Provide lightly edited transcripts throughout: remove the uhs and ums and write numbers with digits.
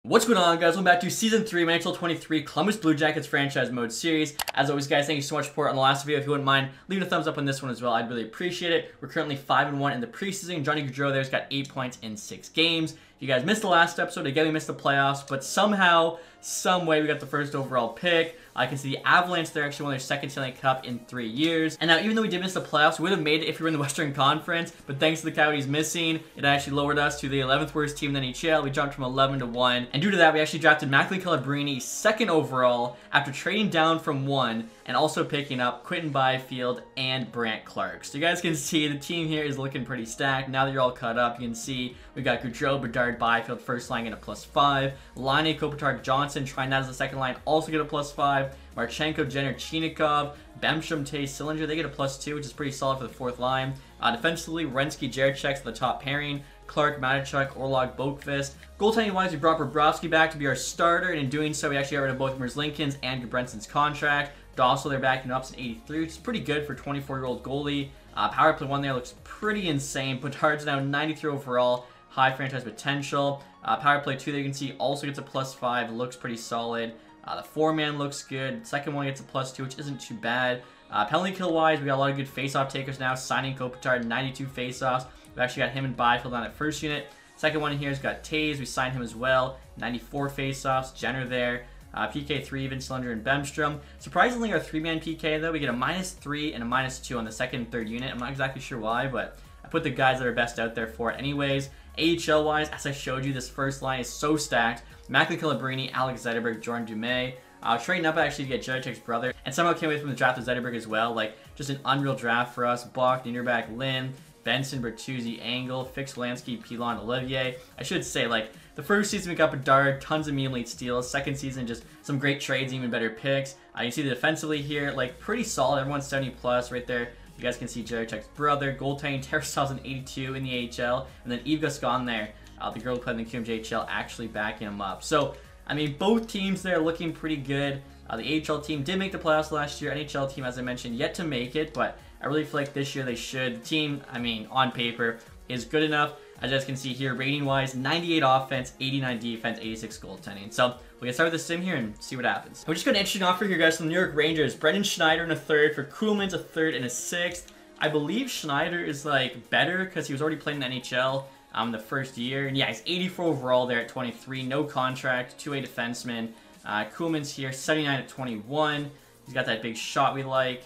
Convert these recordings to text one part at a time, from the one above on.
What's going on, guys? Welcome back to Season 3 of NHL 23 Columbus Blue Jackets Franchise Mode Series. As always, guys, thank you so much for support on the last video. If you wouldn't mind leaving a thumbs up on this one as well, I'd really appreciate it. We're currently 5-1 in the preseason. Johnny Gaudreau there's got 8 points in 6 games. If you guys missed the last episode, again, we missed the playoffs, but somehow, some way, we got the first overall pick. I can see the Avalanche, they're actually won their second Stanley Cup in 3 years. And now, even though we did miss the playoffs, we would have made it if we were in the Western Conference, but thanks to the Coyotes missing, it actually lowered us to the 11th worst team in the NHL. We jumped from 11 to 1, and due to that, we actually drafted Macklin Calabrini second overall after trading down from 1 and also picking up Quinton Byfield and Brandt Clarke. So you guys can see the team here is looking pretty stacked. Now that you're all caught up, you can see we got Gaudreau, Bedard, Byfield first line getting a +5. Laine, Kopitar, Johnson trying that as the second line, also get a +5. Marchenko, Jenner, Chinikov, Bemstrom, Tays, Sillinger, they get a +2, which is pretty solid for the fourth line. Defensively, Werenski, Jarechek's the top pairing. Clark, Matachuk, Orlog, Boqvist. Goaltending-wise, we brought Bobrovsky back to be our starter, and in doing so, we actually got rid of both Merzlikins and Gudbranson's contract. Dossel, they're backing up to 83, which is pretty good for a 24-year-old goalie. Power play 1 there looks pretty insane. Bedard's now 93 overall, high franchise potential. Power play 2 there you can see also gets a +5, looks pretty solid. The 4-man looks good. Second one gets a +2, which isn't too bad. Penalty kill-wise, we got a lot of good face-off takers now. Signing Kopitar, 92 face-offs. We've actually got him and Byfield on that first unit. Second one here has got Tays. We signed him as well. 94 face-offs. Jenner there. PK3 even, Sillinger and Bemstrom. Surprisingly, our 3-man PK, though, we get a -3 and a -2 on the second and third unit. I'm not exactly sure why, but I put the guys that are best out there for it anyways. AHL-wise, as I showed you, this first line is so stacked. Macklin Calabrini, Alex Zetterberg, Jordan Dumais. Trading up actually to get Jarechek's brother, and somehow came away from the draft of Zetterberg as well. Like, just an unreal draft for us. Bach, Niederbach, Lynn, Benson, Bertuzzi, Angle, Fix, Lansky, Pilon, Olivier. I should say, like, the first season we got Bedard, tons of medium lead steals. Second season, just some great trades, even better picks. You see the defensively here, like, pretty solid. Everyone's 70+ right there. You guys can see Jarechek's brother. Goaltending, Tarasov's an 82 in the AHL. And then Yves Gascon there, the girl who played in the QMJHL, actually backing him up. So, I mean, both teams there looking pretty good. The AHL team did make the playoffs last year. NHL team, as I mentioned, yet to make it. But I really feel like this year they should. The team, I mean, on paper, is good enough. As you guys can see here, rating-wise, 98 offense, 89 defense, 86 goaltending. So we'll get started with the sim here and see what happens. We're just got an interesting offer here, guys, from the New York Rangers. Brendan Schneider in a third for Kuhlman's a third and a sixth. I believe Schneider is, like, better because he was already playing in the NHL the first year. And yeah, he's 84 overall there at 23. No contract, 2-way defenseman. Kuhlman's here, 79 at 21. He's got that big shot we like.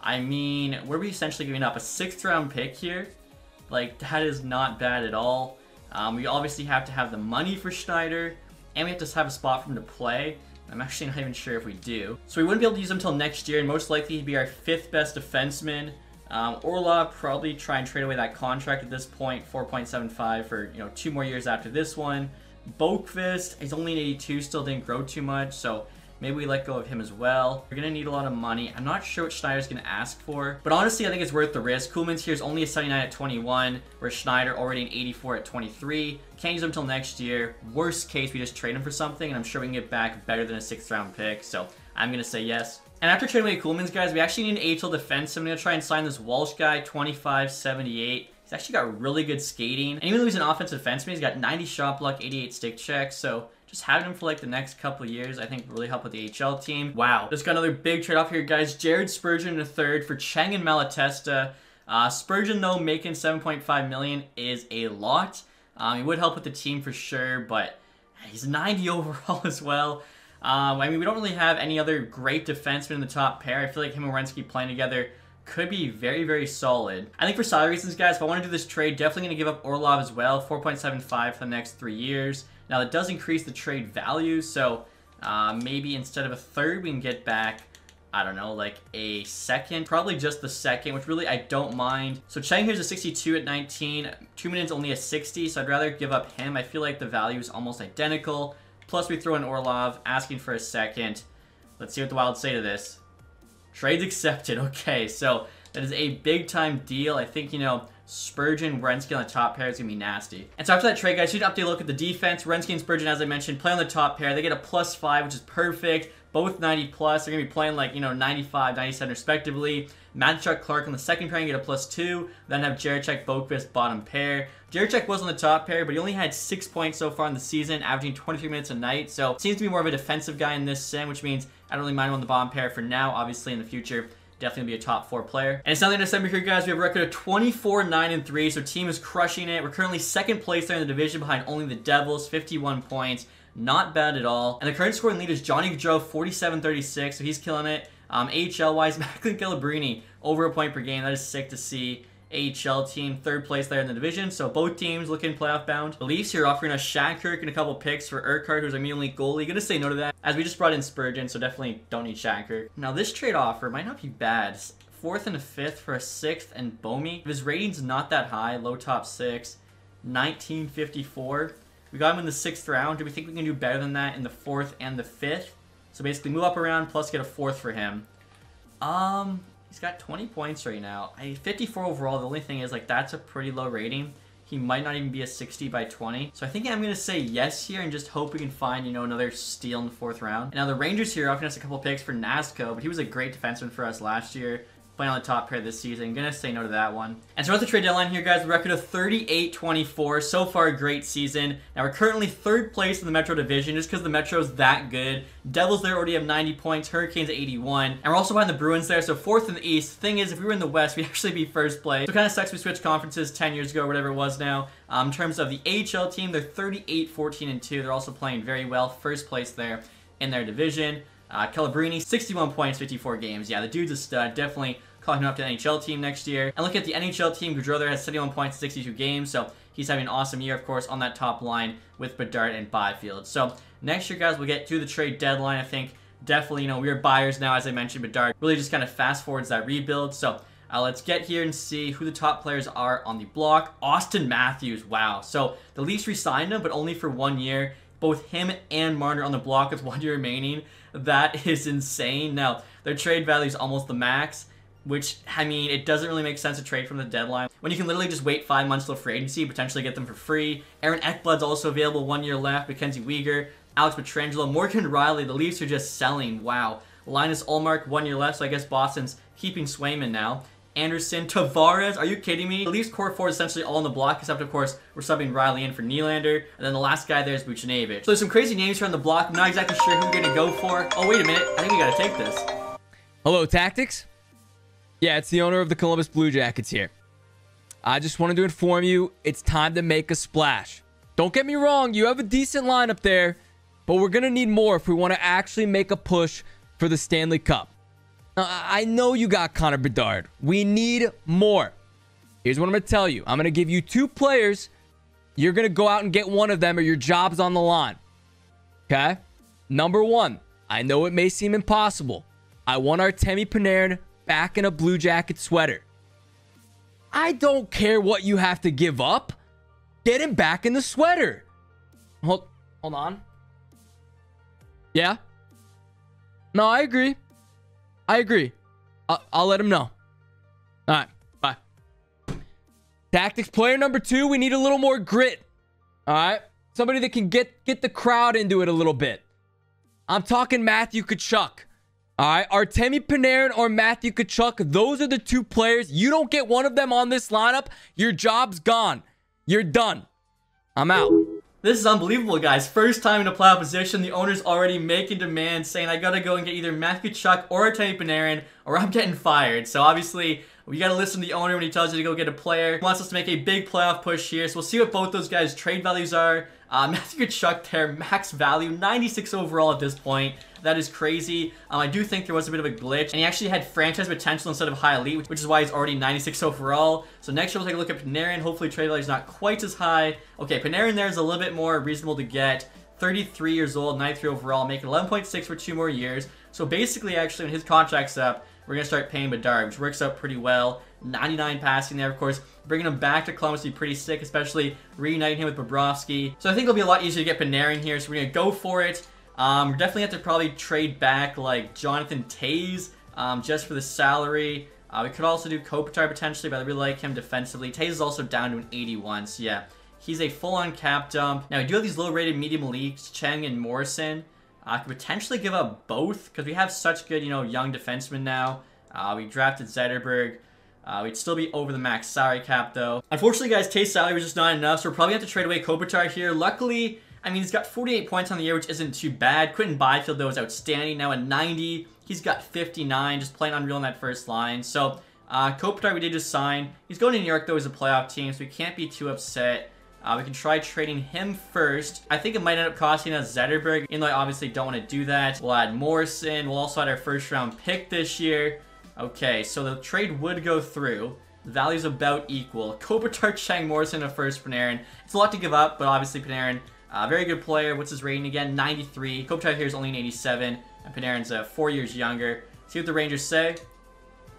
I mean, we're essentially giving up a 6th round pick here. Like, that is not bad at all. We obviously have to have the money for Schneider, and we have to have a spot for him to play. I'm actually not even sure if we do. So we wouldn't be able to use him until next year, and most likely he'd be our 5th best defenseman. Orlov, probably try and trade away that contract at this point, 4.75 for, 2 more years after this one. Boqvist, he's only an 82, still didn't grow too much, so maybe we let go of him as well. We're going to need a lot of money. I'm not sure what Schneider's going to ask for, but honestly, I think it's worth the risk. Kuhlman's here is only a 79 at 21, where Schneider already an 84 at 23. Can't use him until next year. Worst case, we just trade him for something, and I'm sure we can get back better than a 6th round pick, so I'm going to say yes. And after trading away Kuhlman's, guys, we actually need an AHL defense. I'm going to try and sign this Walsh guy, 25-78. He's actually got really good skating. And even though he's an offensive defenseman, he's got 90 shot block, 88 stick checks. So just having him for like the next couple of years, I think will really help with the AHL team. Wow. Just got another big trade off here, guys. Jared Spurgeon in a third for Cheng and Malatesta. Spurgeon, though, making $7.5 million is a lot. He would help with the team for sure, but he's 90 overall as well. I mean, we don't really have any other great defensemen in the top pair. I feel like him and Werenski playing together could be very, very solid. I think for salary reasons, guys, if I want to do this trade, definitely going to give up Orlov as well, 4.75 for the next 3 years. Now, that does increase the trade value, so maybe instead of a third, we can get back, I don't know, like a second. Probably just the second, which really I don't mind. So Cheng here's a 62 at 19. 2 minutes only a 60, so I'd rather give up him. I feel like the value is almost identical. Plus, we throw in Orlov, asking for a second. Let's see what the Wild say to this. Trades accepted. Okay, so that is a big-time deal. I think, Spurgeon, Werenski on the top pair is going to be nasty. And so after that trade, guys, you need to update a look at the defense. Werenski and Spurgeon, as I mentioned, play on the top pair. They get a +5, which is perfect. Both 90 plus. They're going to be playing like, 95, 97 respectively. Matchuk Clark on the second pair and get a +2. Then have Jarechek Boqvist bottom pair. Jarechek was on the top pair, but he only had 6 points so far in the season, averaging 23 minutes a night. So seems to be more of a defensive guy in this sim, which means I don't really mind him on the bottom pair for now. Obviously, in the future, definitely be a top 4 player. And it's now the end of December here, guys. We have a record of 24-9-3, so team is crushing it. We're currently second place there in the division behind only the Devils, 51 points. Not bad at all. And the current scoring lead is Johnny Gaudreau, 47-36, so he's killing it. AHL-wise, Macklin Calabrini, over a point per game. That is sick to see. AHL team, third place there in the division, so both teams looking playoff bound. The Leafs here offering us Shattenkirk and a couple picks for Urquhart, who's a immediately goalie. Gonna say no to that, as we just brought in Spurgeon, so definitely don't need Shattenkirk. Now this trade offer might not be bad. 4th and a 5th for a 6th and Bomi. His rating's not that high, low top 6, 1954. We got him in the 6th round. Do we think we can do better than that in the 4th and the 5th? So basically move up around plus get a 4th for him. He's got 20 points right now. 54 overall. The only thing is, like, that's a pretty low rating. He might not even be a 60 by 20. So I think I'm going to say yes here and just hope we can find, another steal in the 4th round. And now the Rangers here offering us a couple picks for Nazco, but he was a great defenseman for us last year. Playing on the top pair this season. Gonna say no to that one. And so at the trade deadline here, guys, a record of 38-24. So far, a great season. Now we're currently 3rd place in the Metro Division just because the Metro's that good. Devils there already have 90 points. Hurricanes at 81. And we're also behind the Bruins there, so 4th in the East. Thing is, if we were in the West, we'd actually be 1st place. So it kind of sucks we switched conferences 10 years ago, or whatever it was now. In terms of the AHL team, they're 38-14-2. They're also playing very well. 1st place there in their division. Calabrini, 61 points, 54 games. Yeah, the dude's a stud. Definitely calling him up to the NHL team next year. And look at the NHL team. Gaudreau there has 71 points, 62 games. So he's having an awesome year, of course, on that top line with Bedard and Byfield. So next year, guys, we'll get to the trade deadline. I think definitely, we are buyers now, as I mentioned. Bedard really just kind of fast forwards that rebuild. So let's get here and see who the top players are on the block. Austin Matthews, wow. So the Leafs re-signed him, but only for 1 year. Both him and Marner on the block with 1 year remaining. That is insane. Now, their trade value is almost the max, which, I mean, it doesn't really make sense to trade from the deadline when you can literally just wait 5 months till free agency, potentially get them for free. Aaron Ekblad's also available, 1 year left. Mackenzie Weegar, Alex Pietrangelo, Morgan Riley. The Leafs are just selling. Wow. Linus Ullmark, 1 year left, so I guess Boston's keeping Swayman now. Anderson, Tavares, are you kidding me? The Leafs core 4 is essentially all on the block, except, of course, we're subbing Riley in for Nylander. And then the last guy there is Buchnevich. So there's some crazy names here on the block. I'm not exactly sure who we're going to go for. Oh, wait a minute. I think we got to take this. Hello, Tactics. Yeah, it's the owner of the Columbus Blue Jackets here. I just wanted to inform you, it's time to make a splash. Don't get me wrong, you have a decent lineup there, but we're going to need more if we want to actually make a push for the Stanley Cup. I know you got Connor Bedard. We need more. Here's what I'm going to tell you. I'm going to give you 2 players. You're going to go out and get one of them or your job's on the line. Okay? Number 1, I know it may seem impossible. I want Artemi Panarin back in a Blue Jacket sweater. I don't care what you have to give up. Get him back in the sweater. Hold on. Yeah? No, I agree. I'll let him know. All right, bye. Tactics player number 2, we need a little more grit. All right? Somebody that can get the crowd into it a little bit. I'm talking Matthew Tkachuk. All right, Artemi Panarin or Matthew Tkachuk, those are the 2 players. You don't get one of them on this lineup, your job's gone. You're done. I'm out. This is unbelievable, guys. First time in a playoff position, the owner's already making demands, saying I gotta go and get either Matthew Tkachuk or Artemi Panarin, or I'm getting fired. So obviously, we gotta listen to the owner when he tells you to go get a player. He wants us to make a big playoff push here, so we'll see what both those guys' trade values are. Matthew Tkachuk there, max value, 96 overall at this point. That is crazy. I do think there was a bit of a glitch, and he actually had franchise potential instead of high elite, which is why he's already 96 overall. So next year we'll take a look at Panarin. Hopefully trade value is not quite as high. Okay, Panarin there is a little bit more reasonable to get. 33 years old, 93 overall, making 11.6 for 2 more years. So basically, actually, when his contract's up, we're going to start paying Bedard, which works out pretty well. 99 passing there, of course. Bringing him back to Columbus would be pretty sick, especially reuniting him with Bobrovsky. So I think it'll be a lot easier to get Panarin here, so we're going to go for it. We definitely have to probably trade back, like, Jonathan Toews, just for the salary. We could also do Kopitar potentially, but I really like him defensively. Taze is also down to an 81, so yeah. He's a full-on cap dump. Now, we do have these low-rated medium elites, Cheng and Morrison. Could potentially give up both, because we have such good, you know, young defensemen now. We drafted Zetterberg. We'd still be over the max salary cap, though. Unfortunately, guys, Taste's salary was just not enough, so we're probably going to have to trade away Kopitar here. Luckily, I mean, he's got 48 points on the year, which isn't too bad. Quentin Byfield, though, is outstanding. Now at 90, he's got 59, just playing unreal in that first line. So, Kopitar we did just sign. He's going to New York, though, as a playoff team, so we can't be too upset. We can try trading him first. I think it might end up costing us Zetterberg, even though I obviously don't want to do that. We'll add Morrison. We'll also add our first-round pick this year. Okay, so the trade would go through. The value's about equal. Kopitar, Cheng, Morrison, a first Panarin. It's a lot to give up, but obviously Panarin, very good player. What's his rating again? 93. Kopitar here is only an 87, and Panarin's 4 years younger. See what the Rangers say.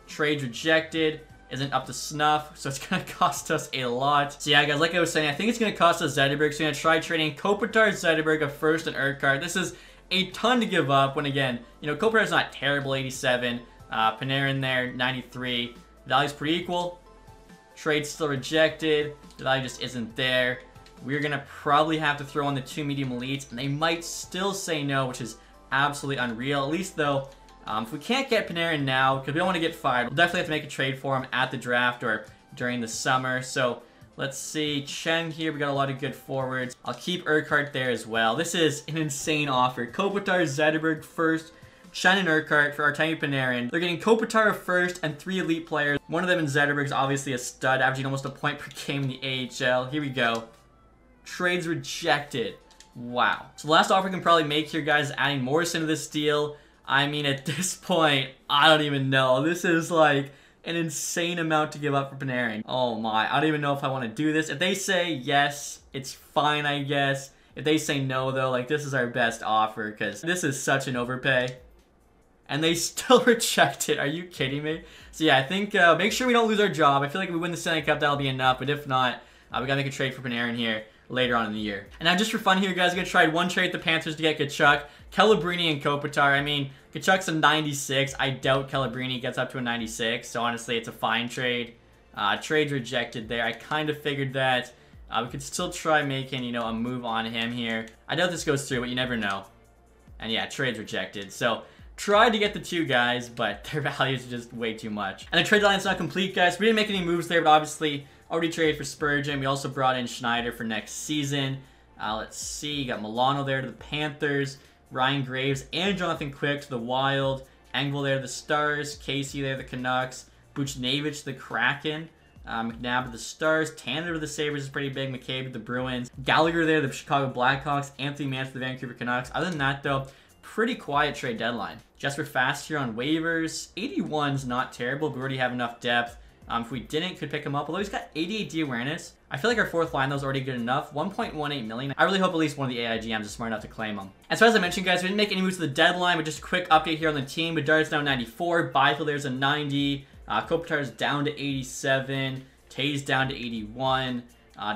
Trade rejected. Isn't up to snuff, so it's going to cost us a lot. So yeah, guys, like I was saying, I think it's going to cost us Zetterberg, so I'm going to try trading Kopitar, Zetterberg, a first, and Urquhart. This is a ton to give up when, again, you know, Kopitar's not terrible, 87. Panarin there, 93. Value's pretty equal. Trade still rejected. The value just isn't there. We're going to probably have to throw on the 2 medium elites, and they might still say no, which is absolutely unreal. At least, though, if we can't get Panarin now, because we don't want to get fired, we'll definitely have to make a trade for him at the draft or during the summer. So let's see. Cheng here, we got a lot of good forwards. I'll keep Urquhart there as well. This is an insane offer. Kopitar, Zetterberg first, Cheng and Urquhart for Artemi Panarin. They're getting Kopitar first and 3 elite players. One of them in Zetterberg is obviously a stud, averaging almost a point per game in the AHL. Here we go. Trades rejected. Wow. So the last offer we can probably make here, guys, is adding Morrison to this deal. I mean, at this point, I don't even know. This is like an insane amount to give up for Panarin. Oh my, I don't even know if I want to do this. If they say yes, it's fine, I guess. If they say no, though, like, this is our best offer, because this is such an overpay. And they still reject it. Are you kidding me? So yeah, I think make sure we don't lose our job. I feel like if we win the Stanley Cup, that'll be enough. But if not, we gotta make a trade for Panarin here later on in the year. And now just for fun here, guys, I'm going to try one trade with the Panthers to get Tkachuk, Calabrini, and Kopitar. I mean, Tkachuk's a 96. I doubt Calabrini gets up to a 96. So honestly, it's a fine trade. Trade rejected there. I kind of figured that. We could still try making, you know, a move on him here. I doubt this goes through, but you never know. And yeah, trade's rejected. So tried to get the 2 guys, but their values are just way too much. And the trade line's not complete, guys. We didn't make any moves there, but obviously already traded for Spurgeon. We also brought in Schneider for next season. Let's see. You got Milano there to the Panthers. Ryan Graves and Jonathan Quick to the Wild. Engel there to the Stars. Casey there to the Canucks. Buchnevich to the Kraken. McNabb to the Stars. Tanner to the Sabres is pretty big. McCabe to the Bruins. Gallagher there to the Chicago Blackhawks. Anthony Mantz to the Vancouver Canucks. Other than that, though, pretty quiet trade deadline. Jesper Fast here on waivers. 81's not terrible, but we already have enough depth. If we didn't, could pick him up. Although he's got 88 D awareness. I feel like our 4th line, though, is already good enough. 1.18 million. I really hope at least one of the AI GMs is smart enough to claim him. And so as I mentioned, guys, we didn't make any moves to the deadline, but just a quick update here on the team. Bedard's now 94. Byfield there's a 90. Kopitar's down to 87. Taze down to 81.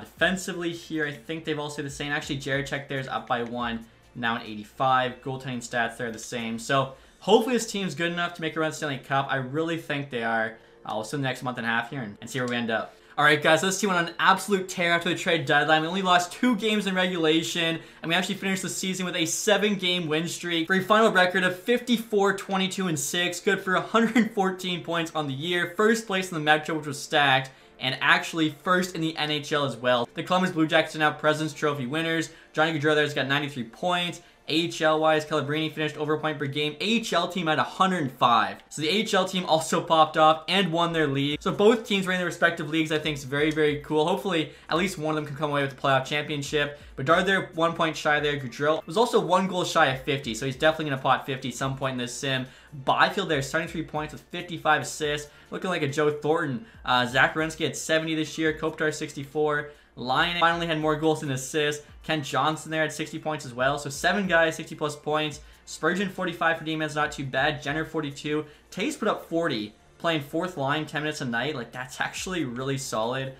Defensively here, I think they've all stayed the same. Actually, Jaracek there's up by 1. Now an 85. Goaltending stats, they're the same. So hopefully this team's good enough to make a run to the Stanley Cup. I really think they are. We'll see the next month and a half here and see where we end up. Alright guys, so this team went on an absolute tear after the trade deadline. We only lost 2 games in regulation, and we actually finished the season with a 7-game win streak for a final record of 54, 22, and 6. Good for 114 points on the year. First place in the Metro, which was stacked, and actually first in the NHL as well. The Columbus Blue Jackets are now President's Trophy winners. Johnny Gaudreau there's got 93 points. AHL-wise, Calabrini finished over a point per game. AHL team had 105. So the AHL team also popped off and won their league. So both teams were in their respective leagues. I think is very, very cool. Hopefully, at least one of them can come away with the playoff championship. Bedard there, 1 point shy there. Gaudreau was also 1 goal shy of 50. So he's definitely going to pot 50 some point in this sim. Byfield there, 73 points with 55 assists. Looking like a Joe Thornton. Zach Werenski had 70 this year. Kopitar 64. Lyon finally had more goals than assists. Ken Johnson there had 60 points as well. So 7 guys, 60 plus points. Spurgeon 45 for D-Man's not too bad. Jenner 42. Taze put up 40, playing 4th line 10 minutes a night. Like, that's actually really solid.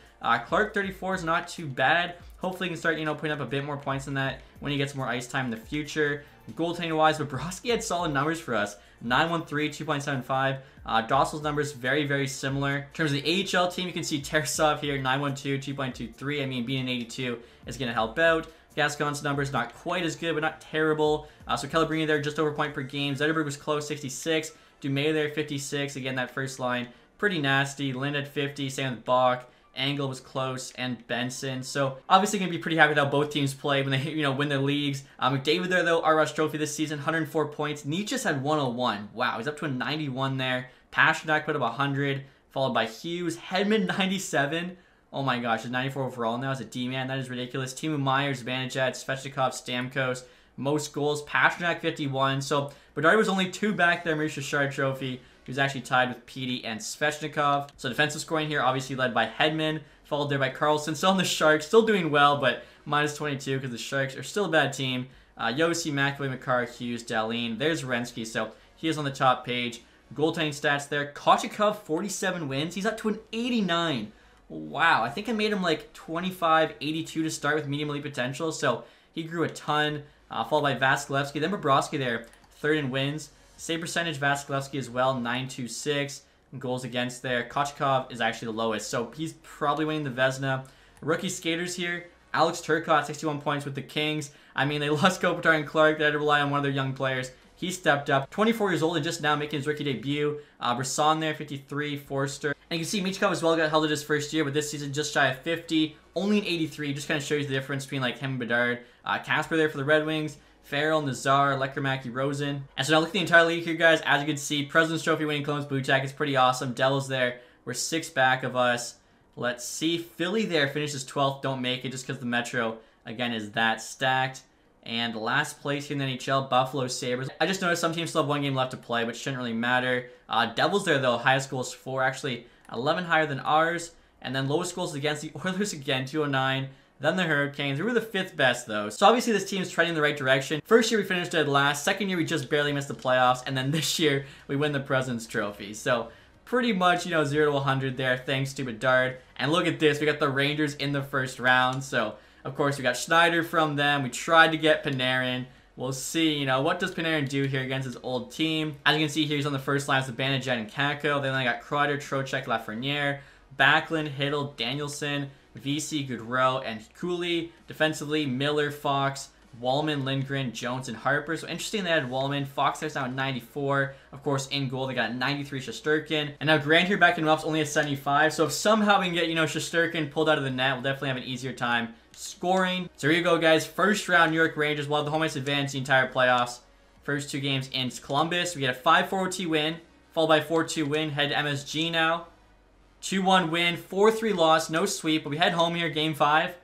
Clark 34 is not too bad. Hopefully he can start, putting up a bit more points than that when he gets more ice time in the future. Goaltending-wise, Bobrovsky had solid numbers for us. 913, 2.75. Dossel's numbers very, very similar. In terms of the AHL team, you can see Tarasov here, 912, 2.23. I mean, being an 82 is going to help out. Gascon's numbers not quite as good, but not terrible. So Calabrini there, just over point per game. Zetterberg was close, 66. Dumais there, 56. Again, that first line, pretty nasty. Lind at 50, same with Bach. Angle was close, and Benson. So obviously going to be pretty happy with how both teams play when they, win their leagues. McDavid there, though, Art Ross Trophy this season, 104 points. Nietzsche's had 101. Wow, he's up to a 91 there. Pasternak put up 100, followed by Hughes. Hedman, 97. Oh my gosh, he's 94 overall now as a D-man. That is ridiculous. Timo Meier, Zibanejad, Svechnikov, Stamkos. Most goals. Pasternak, 51. So Bedard was only 2 back there. Maurice Richard Trophy. He was actually tied with Petey and Svechnikov. So defensive scoring here, obviously led by Hedman, followed there by Karlsson. Still on the Sharks, still doing well, but minus 22 because the Sharks are still a bad team. Yossi, McAvoy, Makar, Hughes, Dahlin. There's Renski, so he is on the top page. Goaltending stats there. Kochetkov, 47 wins. He's up to an 89. Wow, I think I made him like 25, 82 to start with medium elite potential, so he grew a ton. Followed by Vasilevsky, then Bobrovsky there, 3rd in wins. Save percentage, Vasilevsky as well, 926. Goals against there. Kochetkov is actually the lowest, so he's probably winning the Vezina. Rookie skaters here. Alex Turcotte, 61 points with the Kings. I mean, they lost Kopitar and Clark. They had to rely on one of their young players. He stepped up. 24 years old and just now making his rookie debut. Brisson there, 53. Forster. And you can see Michkov as well got held at his first year, but this season just shy of 50. Only an 83. Just kind of shows you the difference between like him and Bedard. Casper there for the Red Wings. Farrell, Nazar, Lekermaki, Rosen. And so now look at the entire league here, guys. As you can see, President's Trophy winning Columbus Blue Jackets, pretty awesome. Devils there. We're 6 back of us. Let's see. Philly there finishes 12th. Don't make it just because the Metro, again, is that stacked. And last place here in the NHL, Buffalo Sabres. I just noticed some teams still have 1 game left to play, but shouldn't really matter. Devils there, though. Highest goals 4, actually 11 higher than ours. And then lowest goals against the Oilers again, 209. Then the Hurricanes. We were the 5th best, though. So obviously this team's trending in the right direction. First year we finished dead last. Second year we just barely missed the playoffs. And then this year we win the President's Trophy. So pretty much, 0 to 100 there, thanks to Bedard. And look at this. We got the Rangers in the first round. So, of course, we got Schneider from them. We tried to get Panarin. We'll see, what does Panarin do here against his old team. As you can see here, he's on the first line with Zibanejad and Kakko. Then I got Kreider, Trocheck, Lafreniere, Backlund, Hiddle, Danielson, VC, Goodrow, and Cooley. Defensively, Miller, Fox, Wallman, Lindgren, Jones, and Harper. So interesting they had Wallman. Fox there's now at 94. Of course, in goal, they got 93 Shesterkin. And now Grant here back in Ruff's only at 75. So if somehow we can get, Shesterkin pulled out of the net, we'll definitely have an easier time scoring. So here you go, guys. First round, New York Rangers. We'll have the home ice advantage the entire playoffs. First 2 games in Columbus. We get a 5-4 OT win, followed by 4-2 win. Head to MSG now. 2-1 win, 4-3 loss, no sweep, but we head home here, Game 5,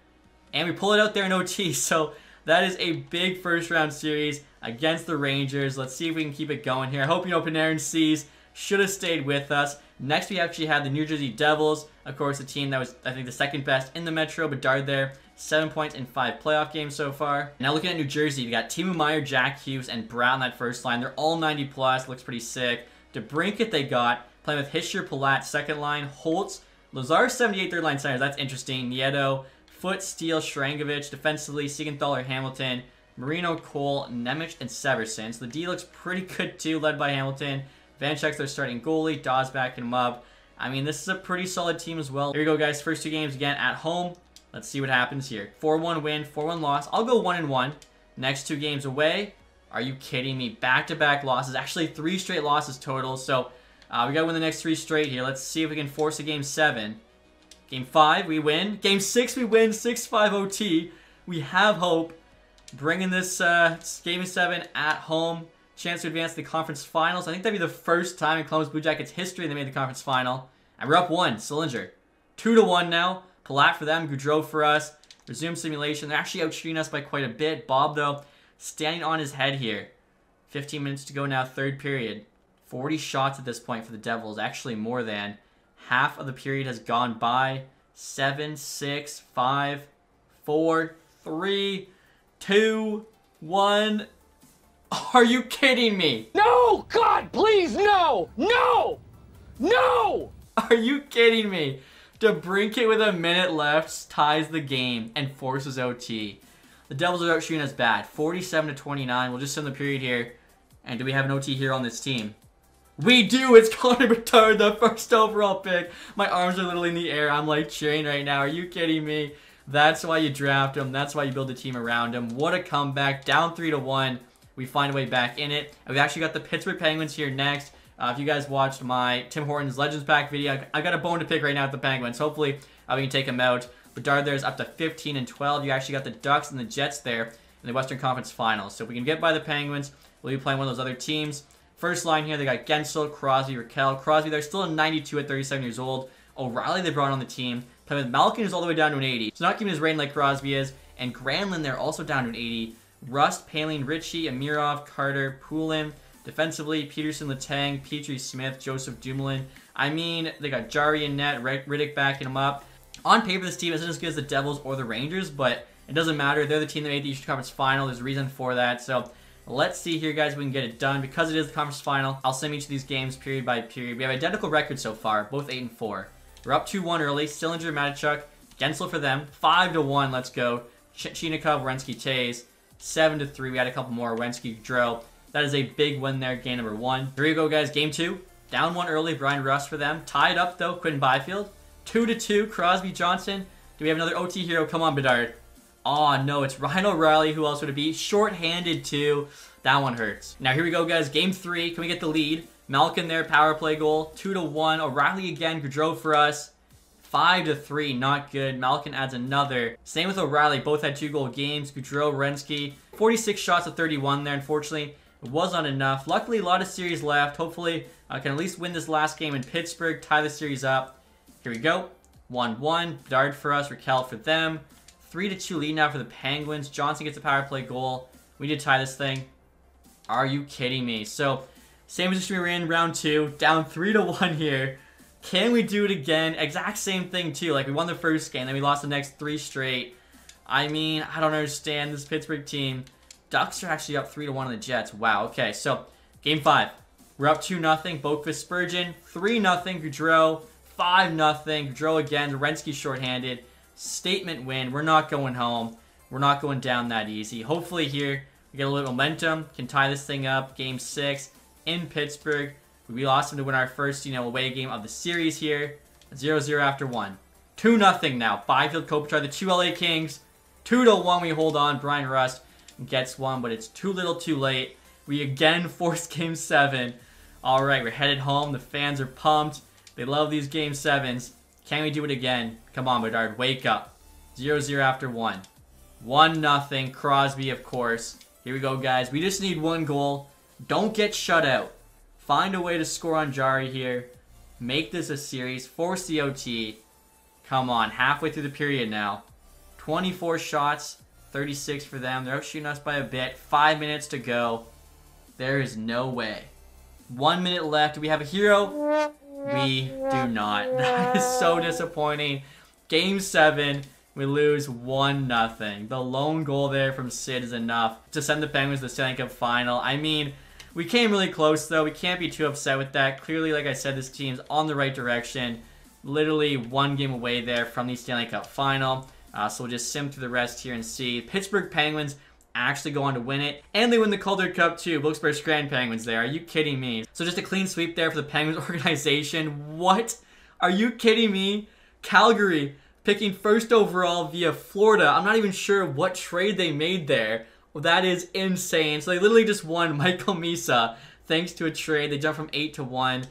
and we pull it out there in OT, so that is a big first-round series against the Rangers. Let's see if we can keep it going here. I hope, Panarin sees, should have stayed with us. Next, we actually have the New Jersey Devils, of course, a team that was, I think, the 2nd best in the Metro. Bedard there, 7 points in 5 playoff games so far. Now, looking at New Jersey, we got Timo Meier, Jack Hughes, and Brown that first line. They're all 90+, looks pretty sick. DeBrincat they got. Playing with Hischier, Palat, 2nd line, Holtz, Lazar, 78, 3rd line centers. That's interesting. Nieto, Foote, Steele, Shrangovich. Defensively, Siegenthaler, Hamilton, Marino, Cole, Nemec, and Severson. So the D looks pretty good too, led by Hamilton. Vanchek's their starting goalie. Dawes backing him up. I mean, this is a pretty solid team as well. Here we go, guys. First 2 games again at home. Let's see what happens here. 4-1 win, 4-1 loss. I'll go 1-1. Next 2 games away. Are you kidding me? Back-to-back losses. Actually, 3 straight losses total. So we gotta win the next 3 straight here. Let's see if we can force a Game 7. Game 5, we win. Game 6, we win. 6-5 OT. We have hope. Bringing this Game 7 at home. Chance to advance to the conference finals. I think that'd be the first time in Columbus Blue Jackets history they made the conference final. And we're up 1. Sillinger. 2-1 now. Palat for them. Goudreau for us. Resume simulation. They're actually outshooting us by quite a bit. Bob, though, standing on his head here. 15 minutes to go now, 3rd period. 40 shots at this point for the Devils. Actually more than. Half of the period has gone by. 7, 6, 5, 4, 3, 2, 1. Are you kidding me? No! God, please, no! No! No! Are you kidding me? DeBrincat with a minute left ties the game and forces OT. The Devils are out shooting us bad. 47-29. We'll just send the period here. And do we have an OT here on this team? We do! It's Connor Bedard, the first overall pick. My arms are literally in the air. I'm like cheering right now. Are you kidding me? That's why you draft him. That's why you build a team around him. What a comeback. Down 3-1. We find a way back in it. And we've actually got the Pittsburgh Penguins here next. If you guys watched my Tim Hortons Legends Pack video, I got a bone to pick right now with the Penguins. Hopefully, we can take them out. Bedard there's up to 15-12. You actually got the Ducks and the Jets there in the Western Conference Finals. So if we can get by the Penguins, we'll be playing one of those other teams. First line here, they got Gensel, Crosby, Raquel. Crosby, they're still a 92 at 37 years old. O'Reilly, they brought on the team. Playing with Malkin, who's all the way down to an 80. So not keeping his rating like Crosby is. And Granlund, they're also down to an 80. Rust, Paling, Ritchie, Amirov, Carter, Poulin. Defensively, Peterson, Letang, Petrie, Smith, Joseph Dumoulin. I mean, they got Jari in net, Riddick backing them up. On paper, this team isn't as good as the Devils or the Rangers, but it doesn't matter. They're the team that made the Eastern Conference Final. There's a reason for that. So let's see here, guys, if we can get it done. Because it is the Conference Final, I'll sim each of these games period by period. We have identical records so far, both 8-4. We're up 2-1 early. Sillinger, Matachuk, Gensel for them. 5-1, let's go. Chinikov, Werenski, Tays. 7-3, we had a couple more. Werenski, Gaudreau. That is a big win there, game number 1. Here we go, guys, game 2. Down 1 early, Brian Rust for them. Tied up, though, Quinn Byfield. 2-2, Crosby, Johnson. Do we have another OT hero? Come on, Bedard. Oh, no, it's Ryan O'Reilly. Who else would it be? Short-handed, too. That one hurts. Now, here we go, guys. Game 3. Can we get the lead? Malkin there, power play goal. 2-1. O'Reilly again. Gaudreau for us. 5-3. Not good. Malkin adds another. Same with O'Reilly. Both had 2-goal games. Gaudreau, Werenski. 46 shots of 31 there, unfortunately. It was not enough. Luckily, a lot of series left. Hopefully, I can at least win this last game in Pittsburgh. Tie the series up. Here we go. 1-1. Bedard for us. Raquel for them. 3-2 lead now for the Penguins. Johnson gets a power play goal. We did tie this thing. Are you kidding me? So, same position we were in round 2. Down 3-1 here. Can we do it again? Exact same thing, too. Like, we won the first game. Then we lost the next 3 straight. I mean, I don't understand this Pittsburgh team. Ducks are actually up 3-1 on the Jets. Wow, okay. So, game 5. We're up 2-0. Boakvist, Spurgeon. 3-0. Gaudreau. 5-0. Gaudreau again. Werenski shorthanded. Statement win. We're not going home. We're not going down that easy. Hopefully here, we get a little momentum. Can tie this thing up. Game 6 in Pittsburgh. We lost them to win our first, away game of the series here. 0-0 after 1. 2-0 now. Byfield, Kopitar, the 2 LA Kings. 2-1. We hold on. Brian Rust gets one, but it's too little too late. We again force game 7. All right, we're headed home. The fans are pumped. They love these game 7s. Can we do it again? Come on, Bedard, wake up. 0-0 after 1. 1-0. Crosby, of course. Here we go, guys. We just need 1 goal. Don't get shut out. Find a way to score on Jari here. Make this a series. Force the OT. Come on, halfway through the period now. 24 shots. 36 for them. They're outshooting us by a bit. 5 minutes to go. There is no way. 1 minute left. Do we have a hero? We do not. That is so disappointing. Game 7. We lose 1-0. The lone goal there from Sid is enough to send the Penguins to the Stanley Cup Final. I mean, we came really close, though. We can't be too upset with that. Clearly, like I said, this team's on the right direction. Literally 1 game away there from the Stanley Cup Final. So we'll just sim through the rest here and see. Pittsburgh Penguins actually go on to win it. And they win the Calder Cup too. Wilkes-Barre Scranton Penguins there. Are you kidding me? So just a clean sweep there for the Penguins organization. What? Are you kidding me? Calgary picking first overall via Florida. I'm not even sure what trade they made there. Well, that is insane. So they literally just won Michael Misa thanks to a trade. They jumped from 8-1.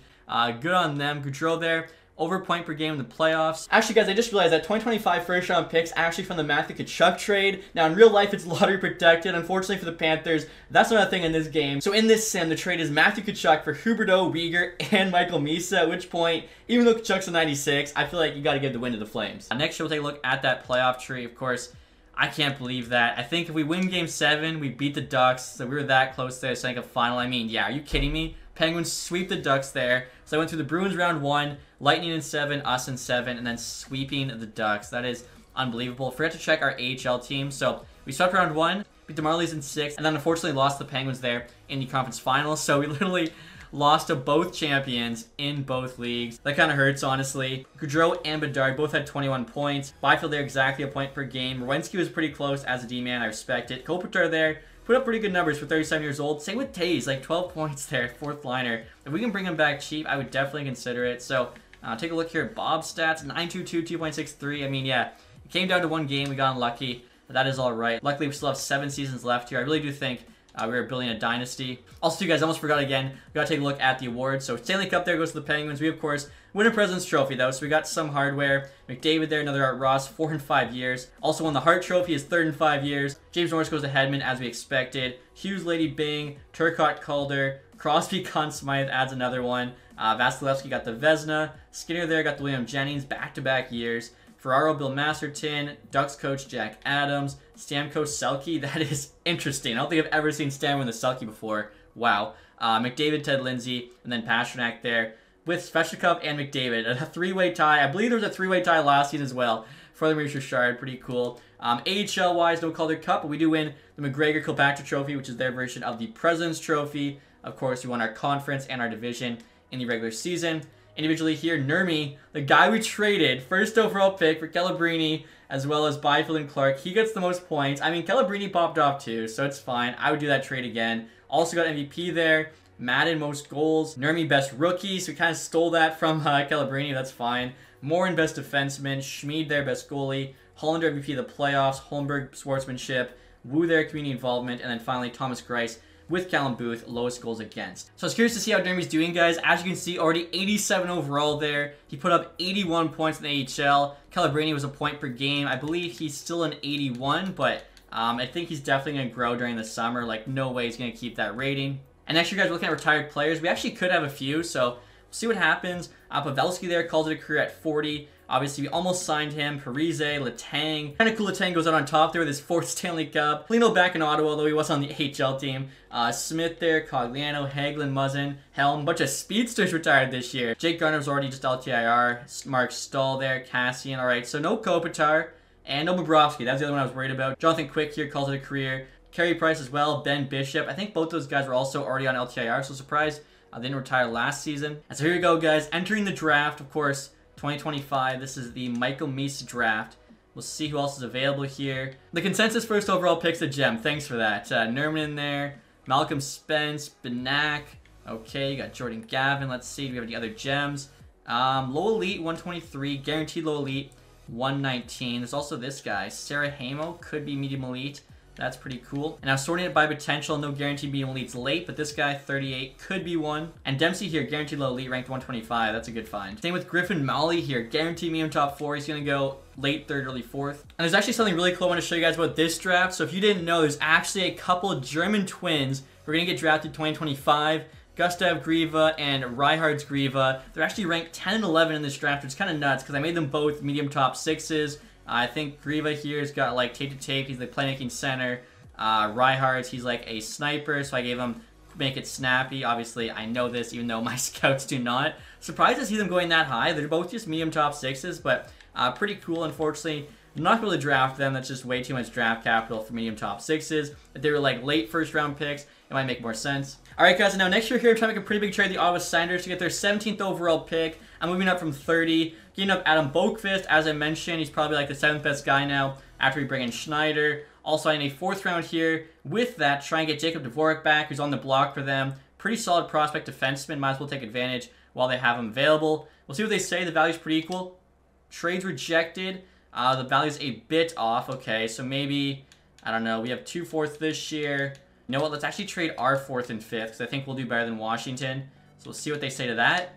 Good on them. Gaudreau there. Over point per game in the playoffs. Actually, guys, I just realized that 2025 first-round picks actually from the Matthew Tkachuk trade. Now, in real life, it's lottery protected. Unfortunately for the Panthers, that's not a thing in this game. So in this sim, the trade is Matthew Tkachuk for Huberdeau, Weegar, and Michael Misa, at which point, even though Tkachuk's a 96, I feel like you got to give the win to the Flames. Next, we'll take a look at that playoff tree. Of course, I can't believe that. I think if we win Game 7, we beat the Ducks, so we were that close to the Stanley Cup Final. I mean, yeah, are you kidding me? Penguins sweep the Ducks there. So I went through the Bruins round 1, Lightning in 7, us in 7, and then sweeping the Ducks. That is unbelievable. Forgot to check our AHL team. So we swept round 1, beat the Marlies in 6, and then unfortunately lost the Penguins there in the conference finals. So we literally lost to both champions in both leagues. That kind of hurts, honestly. Gaudreau and Bedard both had 21 points. Byfield there exactly a point per game. Rowinski was pretty close as a D-man. I respect it. Kopitar there put up pretty good numbers for 37 years old. Same with Taze, like 12 points there, fourth liner. If we can bring him back cheap, I would definitely consider it. So take a look here at Bob's stats. 922, 2.63. I mean, yeah, it came down to one game. We got unlucky. But that is all right. Luckily, we still have 7 seasons left here. I really do think we're building a dynasty. Also, you guys, I almost forgot again. We got to take a look at the awards. So Stanley Cup there goes to the Penguins. We, of course, win a President's Trophy, though. So we got some hardware. McDavid there, another Art Ross, 4 in 5 years. Also won the Hart Trophy, his 3rd in 5 years. James Norris goes to Hedman, as we expected. Hughes, Lady Bing, Turcotte, Calder. Crosby, Conn Smythe adds another one. Vasilevsky got the Vezina. Skinner there got the William Jennings, back-to-back years. Ferraro, Bill Masterton, Ducks coach Jack Adams, Stamkos, Selke. That is interesting. I don't think I've ever seen Stam win the Selke before. Wow. McDavid, Ted Lindsay, and then Pasternak there with Svechnikov and McDavid. A 3-way tie. I believe there was a 3-way tie last season as well for the Maurice Richard. Pretty cool. AHL-wise, no Calder Cup, but we do win the McGregor Kilpatrick Trophy, which is their version of the President's Trophy. Of course, we won our conference and our division in the regular season. Individually here, Nurmi, the guy we traded, first overall pick for Calabrini, as well as Byfield and Clark. He gets the most points. I mean, Calabrini popped off too, so it's fine. I would do that trade again. Also got MVP there. Madden, most goals. Nurmi, best rookie, so we kind of stole that from Calabrini. That's fine. Morin, best defenseman. Schmid there, best goalie. Hollander, MVP of the playoffs. Holmberg, sportsmanship. Wu there, community involvement. And then finally, Thomas Greiss with Callum Booth, lowest goals against. So I was curious to see how Nurmi's doing, guys. As you can see, already 87 overall there. He put up 81 points in the AHL. Calabrini was a point per game. I believe he's still an 81, but I think he's definitely going to grow during the summer. Like, no way he's going to keep that rating. And next year, guys, we're looking at retired players. We actually could have a few, so we'll see what happens. Pavelski there calls it a career at 40. Obviously, we almost signed him. Parise, Letang. Kind of cool Letang goes out on top there with his 4th Stanley Cup. Lino back in Ottawa, though he was on the AHL team. Smith there, Cogliano, Hagelin, Muzzin, Helm. Bunch of speedsters retired this year. Jake Garner was already just LTIR. Mark Stahl there, Cassian. All right, so no Kopitar and no Bobrovsky. That's the other one I was worried about. Jonathan Quick here calls it a career. Carey Price as well, Ben Bishop. I think both those guys were also already on LTIR, so surprised they didn't retire last season. And so here we go, guys. Entering the draft, of course, 2025. This is the Michael Meese draft. We'll see who else is available here. The consensus first overall pick's a gem. Thanks for that. Nerman in there. Malcolm Spence. Benak. Okay, you got Jordan Gavin. Let's see. Do we have any other gems? Low Elite, 123. Guaranteed Low Elite, 119. There's also this guy. Sarah Hamo. Could be Medium Elite. That's pretty cool. And now sorting it by potential, no guaranteed medium elites late, but this guy, 38, could be one. And Dempsey here, guaranteed low elite, ranked 125. That's a good find. Same with Griffin Malley here, guaranteed medium top 4. He's going to go late 3rd, early 4th. And there's actually something really cool I want to show you guys about this draft. So if you didn't know, there's actually a couple of German twins who are going to get drafted 2025. Gustav Grieva and Reihards Grieva. They're actually ranked 10 and 11 in this draft, which is kind of nuts because I made them both medium top 6s. I think Grieva here has got like tape to tape. He's the playmaking center. Reihards, he's like a sniper, so I gave him make it snappy. Obviously, I know this even though my scouts do not. Surprised to see them going that high. They're both just medium top 6s, but pretty cool. Unfortunately, I'm not going to draft them. That's just way too much draft capital for medium top 6s. If they were like late first round picks, it might make more sense. Alright guys, and now next year here, I'm trying to make a pretty big trade, the Ottawa Senators, to get their 17th overall pick. I'm moving up from 30, getting up Adam Boqvist. As I mentioned, he's probably like the 7th best guy now after we bring in Schneider. Also, I need a 4th round here. With that, try and get Jacob Dvorak back, who's on the block for them. Pretty solid prospect defenseman. Might as well take advantage while they have him available. We'll see what they say. The value's pretty equal. Trades rejected. The value's a bit off. Okay, so maybe, I don't know, we have 2 4ths this year. You know what? Let's actually trade our 4th and 5th, because I think we'll do better than Washington. So we'll see what they say to that.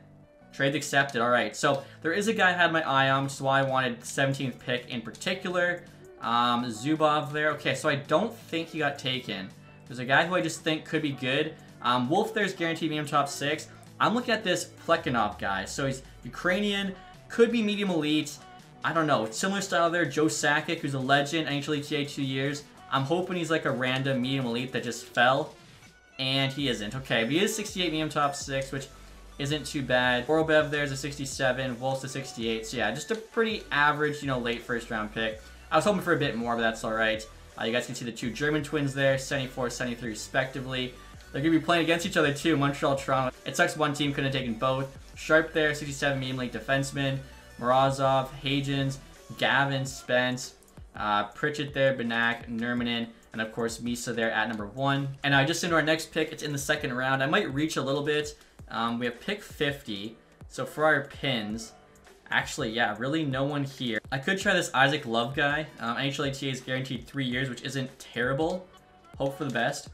Trade accepted. All right. So there is a guy I had my eye on, which is why I wanted the 17th pick in particular. Zubov there. Okay, so I don't think he got taken. There's a guy who I just think could be good. Wolf there's guaranteed medium top 6. I'm looking at this Plekhanov guy. So he's Ukrainian, could be medium elite. I don't know. Similar style there. Joe Sakic, who's a legend, NHL ETA 2 years. I'm hoping he's like a random medium elite that just fell. And he isn't. Okay, but he is 68 medium top 6, which isn't too bad. Borobev there's a 67. Wolf's a 68. So yeah, just a pretty average, you know, late first round pick. I was hoping for a bit more, but that's alright. You guys can see the 2 German twins there, 74, 73 respectively. They're going to be playing against each other too, Montreal, Toronto. It sucks one team couldn't have taken both. Sharp there, 67 medium length defenseman. Morozov, Hagens, Gavin, Spence, Pritchett there, Benak, Nurminen, and of course Misa there at number 1. And now just into our next pick, it's in the second round. I might reach a little bit. We have pick 50. So for our pins, actually, yeah, really no one here. I could try this Isaac Love guy. NHLATA is guaranteed 3 years, which isn't terrible. Hope for the best.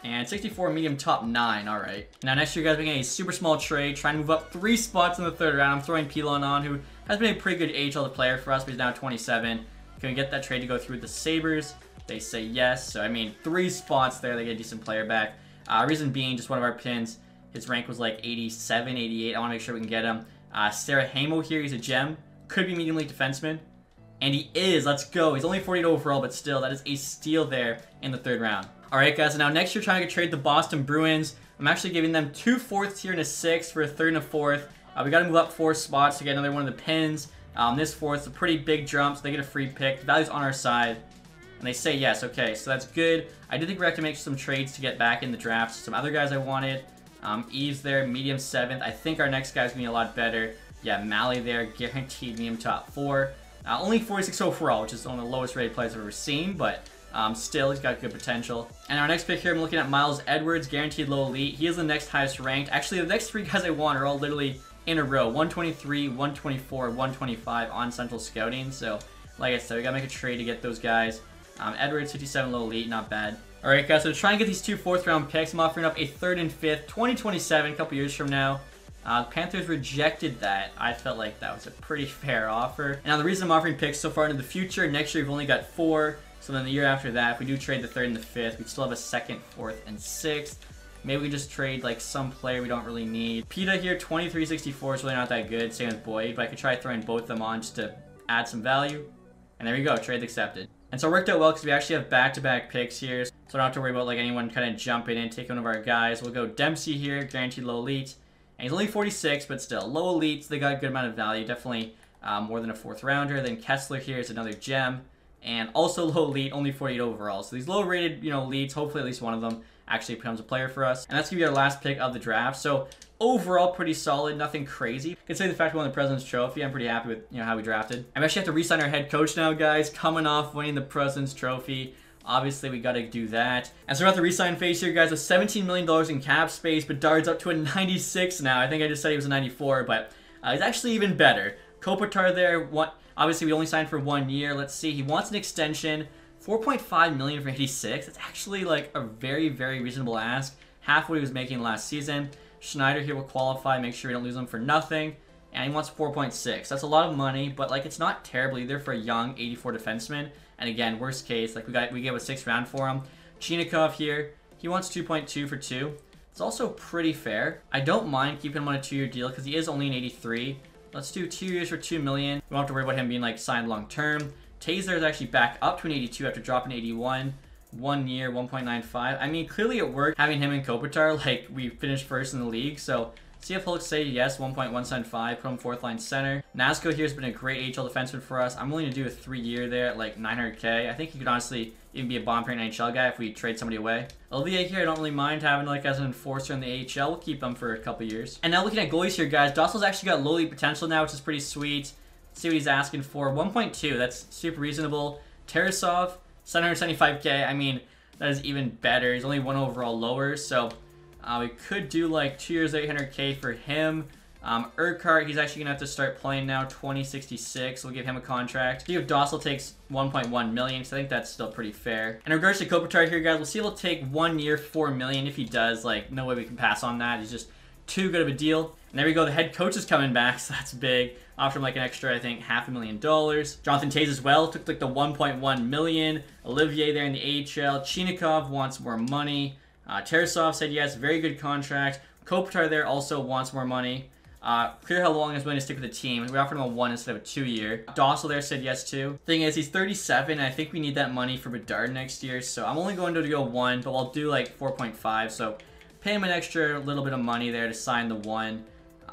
And 64 medium top 9, alright. Now next year, guys, we're getting a super small trade, trying to move up 3 spots in the third round. I'm throwing Pilon on, who has been a pretty good AHL player for us, but he's now 27. Can we get that trade to go through with the Sabres? They say yes. So, I mean, 3 spots there, they get a decent player back. Reason being, just one of our pins, his rank was like 87, 88. I want to make sure we can get him. Sarah Hamo here, he's a gem. Could be medium league defenseman. And he is, let's go. He's only 48 overall, but still, that is a steal there in the third round. Alright guys, so now next year trying to trade the Boston Bruins. I'm actually giving them 2 fourths here and a 6th for a 3rd and a 4th. We got to move up 4 spots to get another one of the pins. This 4th's a pretty big jump, so they get a free pick. The value's on our side. And they say yes, okay, so that's good. I did think we have to make some trades to get back in the draft. Some other guys I wanted. Eves there, medium 7th. I think our next guy's going to be a lot better. Yeah, Malley there, guaranteed medium top 4. Only 46 overall, which is one of the lowest rated players I've ever seen, but still, he's got good potential. And our next pick here, I'm looking at Miles Edwards, guaranteed low elite. He is the next highest ranked. Actually, the next 3 guys I want are all literally in a row. 123, 124, 125 on Central Scouting. So, like I said, we got to make a trade to get those guys. Edwards, 57 low elite, not bad. Alright guys, so to try and get these 2 4th round picks, I'm offering up a 3rd and 5th, 2027, a couple years from now. Panthers rejected that. I felt like that was a pretty fair offer. And now the reason I'm offering picks so far into the future, next year we've only got 4. So then the year after that, if we do trade the 3rd and the 5th, we'd still have a 2nd, 4th, and 6th. Maybe we just trade like some player we don't really need. PETA here, 2364 is really not that good. Same with Boyd, but I could try throwing both of them on just to add some value. And there we go, trade accepted. And so it worked out well because we actually have back-to-back picks here. So I don't have to worry about like anyone kind of jumping in, taking one of our guys. We'll go Dempsey here, guaranteed low elite. And he's only 46, but still, low elites, they got a good amount of value. Definitely more than a 4th rounder. Then Kessler here is another gem. And also low elite, only 48 overall. So these low-rated, elites, hopefully at least one of them actually becomes a player for us. And that's going to be our last pick of the draft. So overall, pretty solid, nothing crazy. Considering the fact we won the President's Trophy, I'm pretty happy with how we drafted. I actually have to re-sign our head coach now, guys. Coming off winning the President's Trophy. Obviously, we got to do that. And so we're at the re-sign phase here, guys, with $17 million in cap space. Bedard's up to a 96 now. I think I just said he was a 94, but he's actually even better. Kopitar there, obviously we only signed for 1 year. Let's see, he wants an extension. 4.5 million for 86. That's actually like a very, very reasonable ask. Half what he was making last season. Schneider here will qualify, make sure we don't lose him for nothing. And he wants 4.6. That's a lot of money, but like it's not terrible either for a young 84 defenseman. And again, worst case, like we gave a 6th round for him. Chinikov here, he wants 2.2 for 2. It's also pretty fair. I don't mind keeping him on a 2-year deal because he is only an 83. Let's do 2 years for 2 million. We don't have to worry about him being like signed long term. Taser is actually back up to an 82 after dropping 81. 1 year, 1.95. I mean, clearly it worked having him and Kopitar. Like, we finished 1st in the league, so see if he'll say yes, 1.175, put him 4th line center. Nasco here has been a great AHL defenseman for us. I'm willing to do a 3-year there at like 900K. I think he could honestly even be a bomb pair NHL guy if we trade somebody away. Olivier here, I don't really mind having like as an enforcer in the AHL. We'll keep him for a couple years. And now looking at goalies here, guys, Dossel's actually got low league potential now, which is pretty sweet. Let's see what he's asking for. 1.2, that's super reasonable. Tarasov, 775K. I mean, that is even better. He's only 1 overall lower, so we could do like 2 years, 800K for him. Urquhart, he's actually going to have to start playing now, 2066. We'll give him a contract. See if Dossel takes 1.1 million, so I think that's still pretty fair. In regards to Kopitar here, guys, we'll see if he'll take 1 year, 4 million. If he does, like, no way we can pass on that. He's just too good of a deal. And there we go. The head coach is coming back, so that's big. Offered him like an extra, I think, $500,000. Jonathan Toews as well took like the 1.1 million. Olivier there in the AHL. Chinikov wants more money. Tarasov said yes, very good contract. Kopitar there also wants more money. Clear how long he's willing to stick with the team. We offered him a 1 instead of a 2 year. Dossel there said yes too. Thing is, he's 37, and I think we need that money for Bedard next year, so I'm only going to go 1, but I'll do like 4.5, so pay him an extra little bit of money there to sign the 1.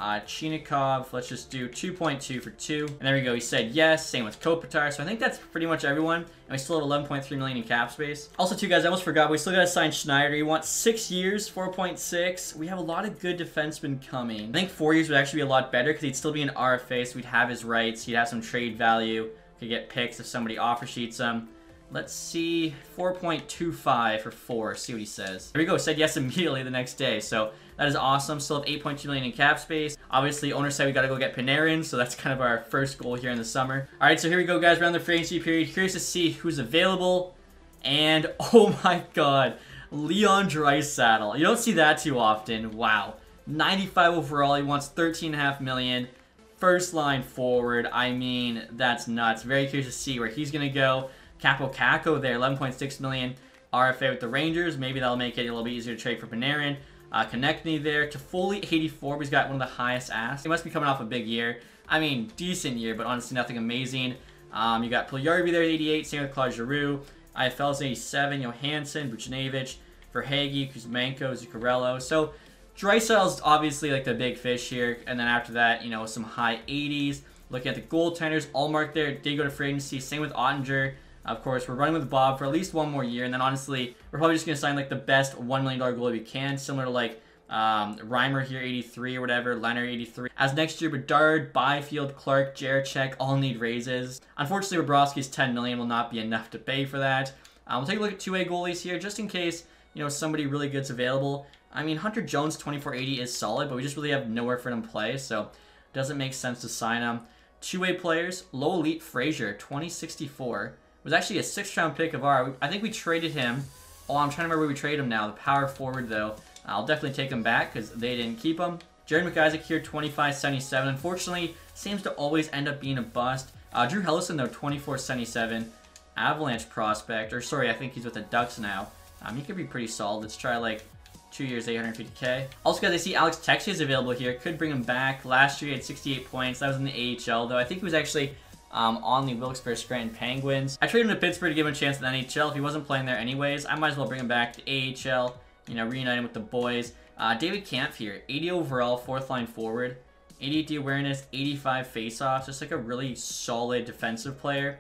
Chinikov, let's just do 2.2 for 2. And there we go, he said yes. Same with Kopitar. So I think that's pretty much everyone. And we still have 11.3 million in cap space. Also, too, guys, I almost forgot, we still got to sign Schneider. He wants 6 years, 4.6. We have a lot of good defensemen coming. I think 4 years would actually be a lot better because he'd still be an RFA, so we'd have his rights. He'd have some trade value. Could get picks if somebody offer sheets him. Let's see, 4.25 for 4, see what he says. There we go, said yes immediately the next day, so that is awesome. Still have 8.2 million in cap space. Obviously, owner said we gotta go get Panarin, so that's kind of our first goal here in the summer. All right, so here we go, guys, around the free agency period. Curious to see who's available, and oh my god, Leon Draisaitl. You don't see that too often, wow. 95 overall, he wants 13.5 million. First line forward, I mean, that's nuts. Very curious to see where he's gonna go. Capo Caco there, 11.6 million RFA with the Rangers. Maybe that'll make it a little bit easier to trade for Panarin. Konechny there. Toffoli, 84. He's got one of the highest asks. He must be coming off a big year. I mean, decent year, but honestly nothing amazing. You got Puljujarvi there at 88. Same with Claude Giroux. IFL's 87. Johansson, Buchnevich, Verhaeghe, Kuzmenko, Zuccarello. So Draisaitl's obviously like the big fish here. And then after that, you know, some high 80s. Looking at the goaltenders, Allmark there did go to free agency. Same with Ottinger. Of course, we're running with Bob for at least one more year, and then honestly, we're probably just going to sign like the best $1 million goalie we can, similar to like Reimer here, 83 or whatever, Leonard, 83. As next year, Bedard, Byfield, Clark, Jarachek all need raises. Unfortunately, Bobrovsky's $10 million will not be enough to pay for that. We'll take a look at two-way goalies here, just in case, you know, somebody really good's available. I mean, Hunter Jones, 2480 is solid, but we just really have nowhere for him to play, so it doesn't make sense to sign him. Two-way players, Low Elite Frazier, 2064. Was actually a 6th round pick of ours. I think we traded him. Oh, I'm trying to remember where we traded him now. The power forward, though. I'll definitely take him back because they didn't keep him. Jared McIsaac here, 2577. Unfortunately, seems to always end up being a bust. Drew Helleson, though, 2477. Avalanche prospect. Or, sorry, I think he's with the Ducks now. He could be pretty solid. Let's try, like, 2 years, 850K. Also, guys, I see Alex Texier is available here. Could bring him back. Last year, he had 68 points. That was in the AHL, though. I think he was actually on the Wilkes-Barre Scranton Penguins. I traded him to Pittsburgh to give him a chance in the NHL. If he wasn't playing there anyways, I might as well bring him back to AHL, you know, reunite him with the boys. David Kampf here, 80 overall, 4th line forward, 88 D awareness, 85 faceoffs, just like a really solid defensive player.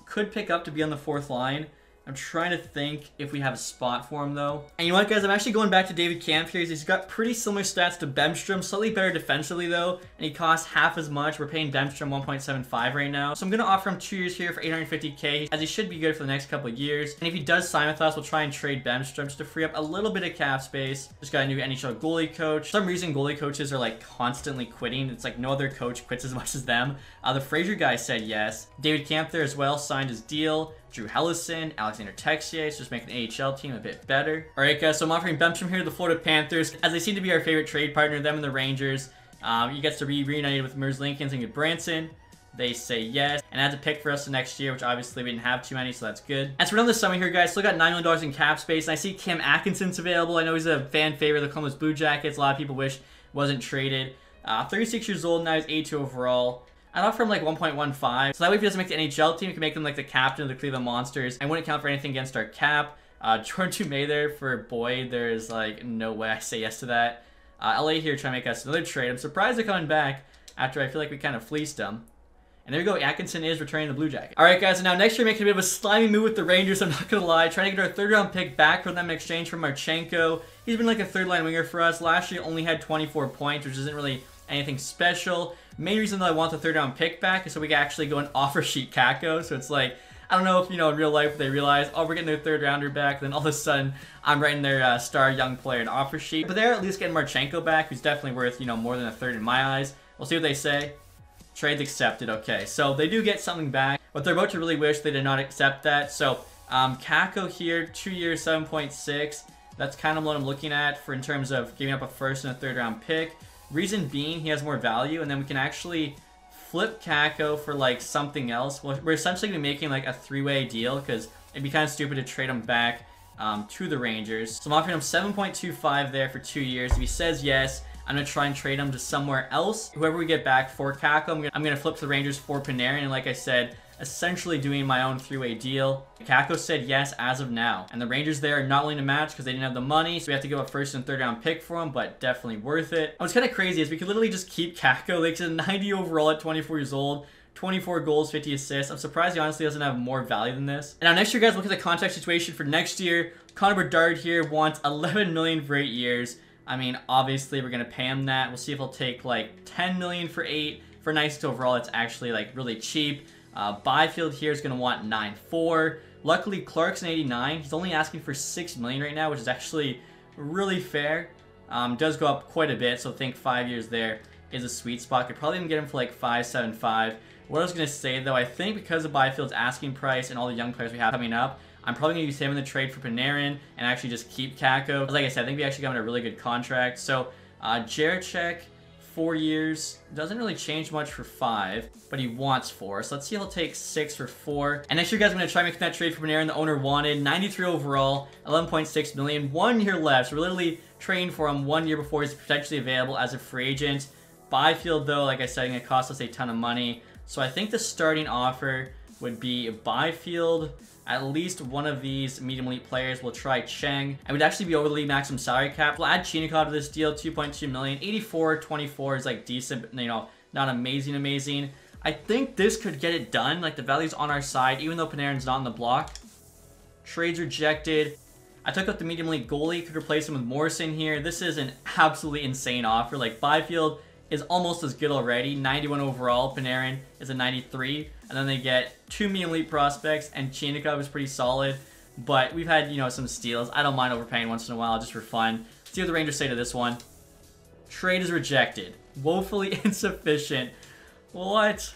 Could pick up to be on the 4th line. I'm trying to think if we have a spot for him, though. And you know what, guys? I'm actually going back to David Kampf here. He's got pretty similar stats to Bemstrom. Slightly better defensively, though. And he costs half as much. We're paying Bemstrom 1.75 right now. So I'm going to offer him 2 years here for 850K, as he should be good for the next couple of years. And if he does sign with us, we'll try and trade Bemstrom just to free up a little bit of cap space. Just got a new NHL goalie coach. For some reason, goalie coaches are, like, constantly quitting. It's like no other coach quits as much as them. The Frazier guy said yes. David Kampf there as well, signed his deal. Drew Helleson, Alexander Texier, so just make the AHL team a bit better. All right, guys, so I'm offering Bemstrom here to the Florida Panthers, as they seem to be our favorite trade partner, them and the Rangers. He gets to be reunited with Mers Lincolns and Branson. They say yes, and adds a pick for us the next year, which obviously we didn't have too many, so that's good. As for another summer here, guys, still got $9 million in cap space, and I see Cam Atkinson's available. I know he's a fan favorite of the Columbus Blue Jackets. A lot of people wish wasn't traded. 36 years old now, he's 82 overall. I'd offer him like 1.15. So that way if he doesn't make the NHL team, we can make him like the captain of the Cleveland Monsters. I wouldn't count for anything against our cap. Jordan Dumais there for Boyd. There's like no way I say yes to that. LA here trying to make us another trade. I'm surprised they're coming back after I feel like we kind of fleeced them. And there we go. Atkinson is returning the Blue Jacket. All right, guys. So now next year making a bit of a slimy move with the Rangers. I'm not going to lie. Trying to get our 3rd round pick back from them in exchange for Marchenko. He's been like a 3rd line winger for us. Last year only had 24 points, which isn't really anything special. Main reason that I want the 3rd round pick back is so we can actually go and offer sheet Kako. So it's like, I don't know if, you know, in real life they realize, oh, we're getting their 3rd rounder back. Then all of a sudden, I'm writing their star young player an offer sheet. But they're at least getting Marchenko back, who's definitely worth, you know, more than a 3rd in my eyes. We'll see what they say. Trades accepted. Okay, so they do get something back, but they're about to really wish they did not accept that. So Kako here, 2 years, 7.6. That's kind of what I'm looking at for in terms of giving up a 1st and a 3rd round pick. Reason being, he has more value, and then we can actually flip Kako for like something else. We're essentially going to be making like a 3-way deal because it'd be kind of stupid to trade him back to the Rangers. So I'm offering him 7.25 there for 2 years. If he says yes, I'm going to try and trade him to somewhere else. Whoever we get back for Kako, I'm going to flip to the Rangers for Panarin. And like I said, essentially doing my own three-way deal. Kakko said yes as of now. And the Rangers there are not willing to match because they didn't have the money, so we have to give a first and third round pick for him, but definitely worth it. And what's kind of crazy is we could literally just keep Kakko. Like, he's a 90 overall at 24 years old. 24 goals, 50 assists. I'm surprised he honestly doesn't have more value than this. And now next year, guys, look at the contract situation for next year. Connor Bedard here wants $11 million for 8 years. I mean, obviously, we're going to pay him that. We'll see if he'll take, like, $10 million for 8. For 96 overall, it's actually, like, really cheap. Byfield here is going to want 9.4. Luckily, Clarkson 89. He's only asking for $6 million right now, which is actually really fair. Does go up quite a bit, so I think 5 years there is a sweet spot. Could probably even get him for, like, 5.75. What I was going to say, though, I think because of Byfield's asking price and all the young players we have coming up, I'm probably going to use him in the trade for Panarin and actually just keep Kakko. Like I said, I think we actually got him a really good contract. So, Jaracek, 4 years. Doesn't really change much for 5, but he wants 4. So let's see if he'll take 6 for 4. And next year, guys, I'm going to try making that trade for Panarin. The owner wanted 93 overall, 11.6 million. 1 year left. So we're literally trading for him 1 year before he's potentially available as a free agent. Byfield, though, like I said, going to cost us a ton of money. So I think the starting offer would be Byfield, at least one of these medium elite players. We'll try Cheng. I would actually be over the league maximum salary cap. We'll add Chinakhov to this deal, 2.2 million. 84, 24 is like decent, you know, not amazing. I think this could get it done. Like, the value's on our side, even though Panarin's not on the block. Trades rejected. I took up the medium elite goalie, could replace him with Morrison here. This is an absolutely insane offer. Like, Byfield is almost as good already. 91 overall. Panarin is a 93. And then they get 2 medium elite prospects, and Chinakhov is pretty solid. But we've had, you know, some steals. I don't mind overpaying once in a while just for fun. See what the Rangers say to this one. Trade is rejected. Woefully insufficient. What?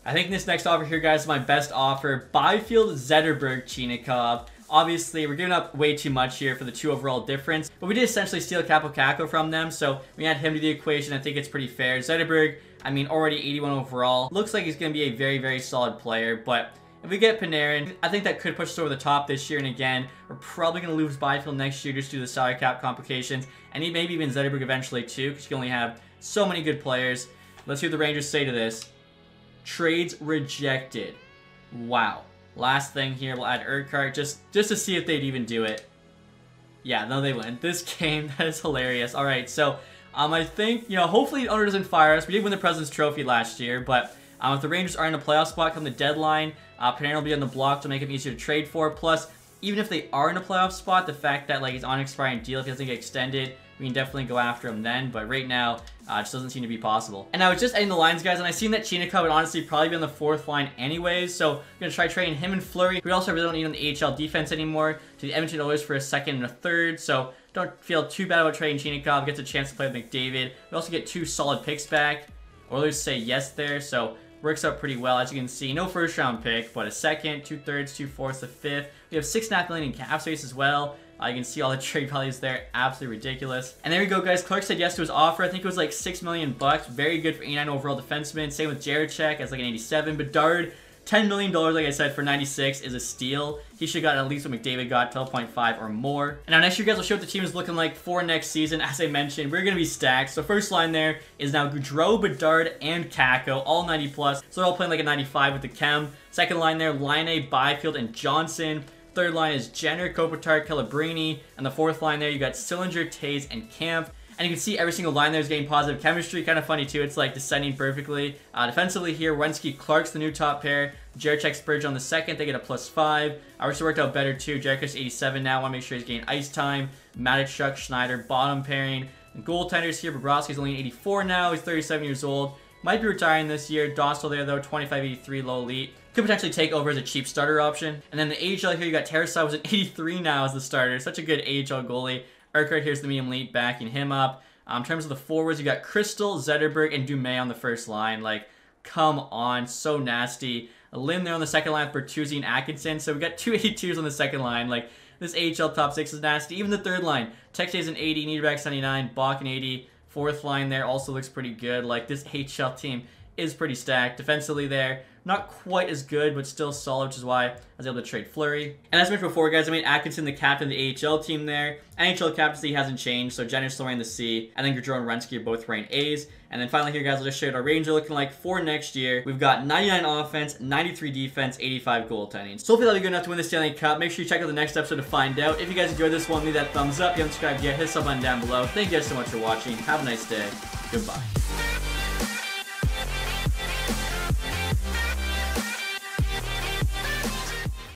I think this next offer here, guys, is my best offer. Byfield, Zetterberg, Chinakhov. Obviously, we're giving up way too much here for the 2 overall difference, but we did essentially steal Kaapo Kakko from them, so we had him to the equation. I think it's pretty fair. Zetterberg, I mean, already 81 overall. Looks like he's going to be a very, very solid player, but if we get Panarin, I think that could push us over the top this year, and again, we're probably going to lose Byfield next year just due to the salary cap complications, and maybe even Zetterberg eventually too, because you can only have so many good players. Let's see what the Rangers say to this. Trades rejected. Wow. Last thing here, we'll add Urquhart just to see if they'd even do it. Yeah, no, they wouldn't. This game, that is hilarious. All right, so I think, you know, hopefully the owner doesn't fire us. We did win the President's Trophy last year, but if the Rangers are in a playoff spot come the deadline, Panarin will be on the block to make him easier to trade for. Plus, even if they are in a playoff spot, the fact that, like, he's on an expiring deal, if he doesn't get extended, we can definitely go after him then, but right now, it just doesn't seem to be possible. And I was just adding the lines, guys, and I seen that Chinakhov would honestly probably be on the 4th line anyways, so I'm going to try trading him and Fleury. We also really don't need him in the AHL defense anymore, to the Edmonton Oilers for a 2nd and a 3rd, so don't feel too bad about trading Chinakhov. Gets a chance to play with McDavid. We also get 2 solid picks back. Oilers say yes there, so works out pretty well. As you can see, no 1st round pick, but a 2nd, 2 3rds, 2 4ths, a 5th. We have $6.5 million in cap space as well. You can see all the trade values there. Absolutely ridiculous. And there we go, guys. Clark said yes to his offer. I think it was like $6 million bucks. Very good for 89 overall defenseman. Same with Jaracek as like an 87. Bedard, $10 million, like I said, for 96 is a steal. He should have gotten at least what McDavid got, 12.5 or more. And now next year, guys, I'll show what the team is looking like for next season. As I mentioned, we're going to be stacked. So first line there is now Gaudreau, Bedard, and Kakko, all 90 plus. So they're all playing like a 95 with the Chem. Second line there, Laine, Byfield, and Johnson. Third line is Jenner, Kopitar, Calabrini. And the 4th line there, you got Sillinger, Taves, and Camp. And you can see every single line there is getting positive chemistry. Kind of funny, too. It's like descending perfectly. Defensively here, Werenski, Clark's the new top pair. Jaracek, Spurgeon on the 2nd. They get a +5. Ours worked out better, too. Jarek's 87 now. Want to make sure he's getting ice time. Matachuk, Schneider, bottom pairing. And goaltenders here, Bobrovsky's only 84 now. He's 37 years old. Might be retiring this year. Dostal there, though, 25-83, low elite. Could potentially take over as a cheap starter option. And then the AHL here, you got Tarasov was at 83 now as the starter. Such a good AHL goalie. Urquhart here's the medium elite, backing him up. In terms of the forwards, you got Crystal, Zetterberg, and Dumais on the 1st line. Like, come on, so nasty. Lynn there on the 2nd line with Bertuzzi and Atkinson. So we got 2 82s on the 2nd line. Like, this AHL top 6 is nasty. Even the 3rd line, Texas an 80, Niederbach 79, Bach an 80. 4th line there also looks pretty good. Like, this AHL team is pretty stacked. Defensively there, not quite as good, but still solid, which is why I was able to trade Fleury. And as mentioned before, guys, I made Atkinson the captain of the AHL team there. NHL captaincy hasn't changed, so Jenner still ran the C, and then Gaudreau and Renski are both ran A's. And then finally here, guys, I'll just show you what our Rangers are looking like for next year. We've got 99 offense, 93 defense, 85 goaltending. So hopefully that'll be good enough to win the Stanley Cup. Make sure you check out the next episode to find out. If you guys enjoyed this one, leave that thumbs up. If you haven't subscribed yet, hit the sub button down below. Thank you guys so much for watching. Have a nice day. Goodbye.